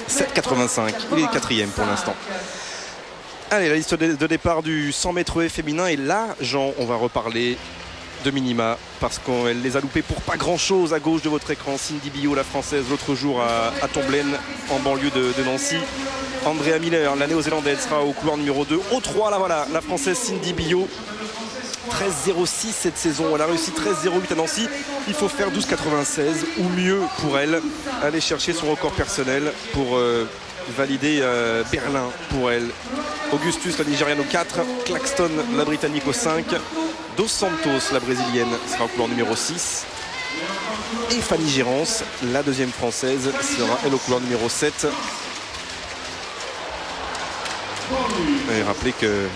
7,85. Il est quatrième pour l'instant. Allez, la liste de départ du 100 mètres féminin. Et là, Jean, on va reparler de minima parce qu'elle les a loupés pour pas grand chose. À gauche de votre écran, Cindy Billot, la française, l'autre jour à Tomblaine en banlieue de Nancy. Andrea Miller, la néo-zélandaise, sera au couloir numéro 2. Au 3, là voilà, la française Cindy Billot. 13,06 cette saison. Elle a réussi 13,08 à Nancy. Il faut faire 12,96 ou mieux pour elle. Aller chercher son record personnel pour valider Berlin pour elle. Augustus, la Nigériane, au 4. Claxton, la Britannique, au 5. Dos Santos, la Brésilienne, sera au couloir numéro 6. Et Fanny Gérance, la deuxième française, sera elle au couloir numéro 7. Et rappelez que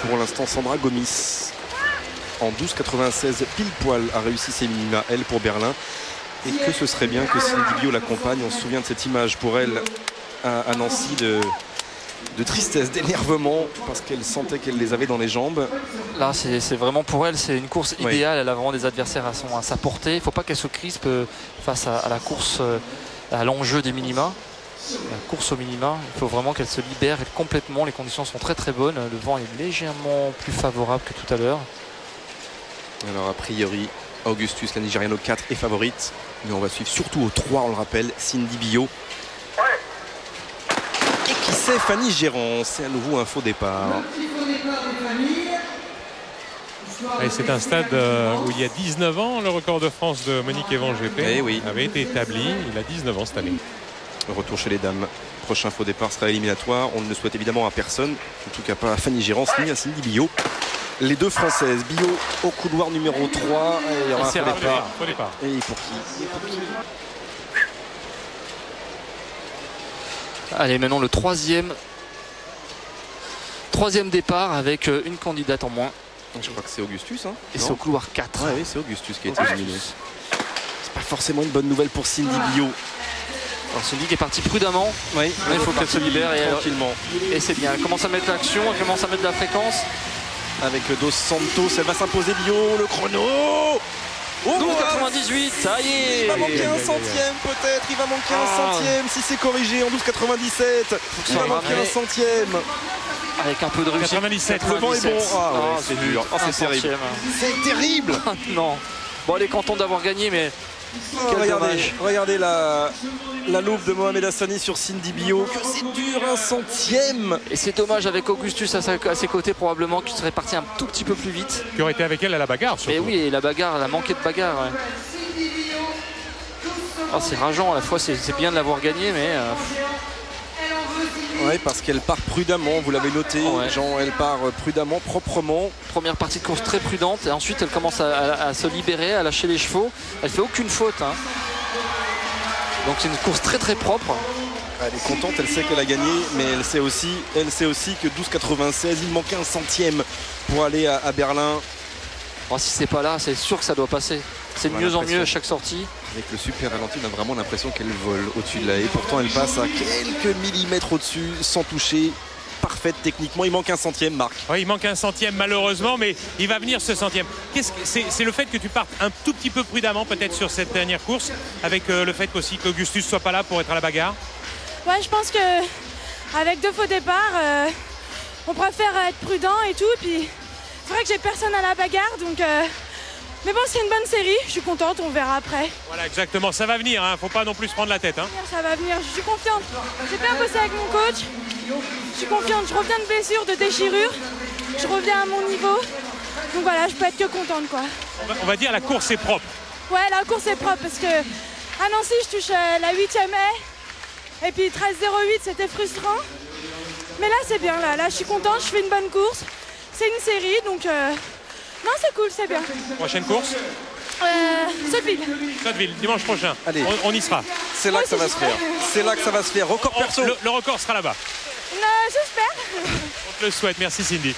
pour l'instant, Sandra Gomis, en 12,96 pile poil, a réussi ses minima, elle, pour Berlin. Et que ce serait bien que Cindy Billot l'accompagne. On se souvient de cette image pour elle à Nancy de tristesse, d'énervement, parce qu'elle sentait qu'elle les avait dans les jambes. Là, c'est vraiment pour elle, c'est une course idéale. Elle a vraiment des adversaires à sa portée. Il ne faut pas qu'elle se crispe face à la course, à l'enjeu des minima. La course au minima, il faut vraiment qu'elle se libère complètement. Les conditions sont très très bonnes. Le vent est légèrement plus favorable que tout à l'heure. Alors a priori, Augustus, la Nigériane, au 4 est favorite. Mais on va suivre surtout au 3, on le rappelle, Cindy Billot. Et qui c'est Fanny Gérance. C'est à nouveau un faux départ. C'est un stade où il y a 19 ans, le record de France de Monique Evans GP avait été établi. Il a 19 ans cette année. Retour chez les dames. Prochain faux départ sera éliminatoire. On ne le souhaite évidemment à personne. En tout cas pas à Fanny Gérance ni à Cindy Billot. Les deux françaises. Billot au couloir numéro 3. Et il y aura un faux départ. Et pour qui? Allez, maintenant le troisième départ avec une candidate en moins. Je crois que c'est Augustus. Hein, et c'est au couloir 4. Oui, c'est Augustus qui a été éliminé. C'est pas forcément une bonne nouvelle pour Cindy Billot. Alors Cindy qui est partie prudemment. Oui, il faut qu'elle se libère tranquillement. Et c'est bien. Elle commence à mettre l'action, elle commence à mettre de la fréquence. Avec Dos Santos, elle va s'imposer. Billot, le chrono. 12,98, ça y est. Il va manquer un centième peut-être. Il va manquer un centième si c'est corrigé en 12,97. Il va manquer un centième. Avec un peu de réussite. 97. Le vent est bon. C'est dur. C'est terrible. C'est terrible. Non. Bon, elle est contente d'avoir gagné, mais regardez la loupe de Mohamed Hassani sur Cindy Billot. Que c'est dur, un centième. Et c'est dommage avec Augustus à ses côtés, probablement, qui serait parti un tout petit peu plus vite. Qui aurait été avec elle à la bagarre, surtout. Et oui, et la bagarre, elle a manqué de bagarre. C'est rageant, à la fois c'est bien de l'avoir gagné, mais... Oui, parce qu'elle part prudemment, vous l'avez noté, Jean, elle part prudemment, proprement. Première partie de course très prudente, et ensuite elle commence à se libérer, à lâcher les chevaux. Elle fait aucune faute. Donc c'est une course très très propre. Elle est contente, elle sait qu'elle a gagné, mais elle sait aussi que 12,96, il manquait un centième pour aller à Berlin. Bon, si c'est pas là, c'est sûr que ça doit passer. C'est de mieux en mieux à chaque sortie. Avec le super ralenti, on a vraiment l'impression qu'elle vole au-dessus de là. Et pourtant, elle passe à quelques millimètres au-dessus, sans toucher. Parfaite techniquement. Il manque un centième, Marc. Oui, il manque un centième, malheureusement, mais il va venir ce centième. C'est le fait que tu partes un tout petit peu prudemment, peut-être, sur cette dernière course, avec le fait aussi qu'Augustus soit pas là pour être à la bagarre. Ouais, je pense que avec deux faux départs, on préfère être prudent et tout. Puis c'est vrai que j'ai personne à la bagarre, donc. Mais bon, c'est une bonne série, je suis contente, on verra après. Voilà, exactement, ça va venir, faut pas non plus se prendre la tête. Ça va venir, je suis confiante. J'ai bien bossé avec mon coach, je suis confiante, je reviens de blessure, de déchirure, je reviens à mon niveau. Donc voilà, je peux être que contente, quoi. On va dire la course est propre. Ouais, la course est propre parce que à Nancy, je touche la 8e haie. Et puis 13,08, c'était frustrant. Mais là, c'est bien, là je suis contente, je fais une bonne course. C'est une série, donc... Non, c'est cool, c'est bien. Prochaine course Sotteville. Sotteville, dimanche prochain. Allez, on y sera. C'est là que ça va se faire. C'est là que ça va se faire. Record perso. Le record sera là-bas. J'espère. On te le souhaite. Merci Cindy.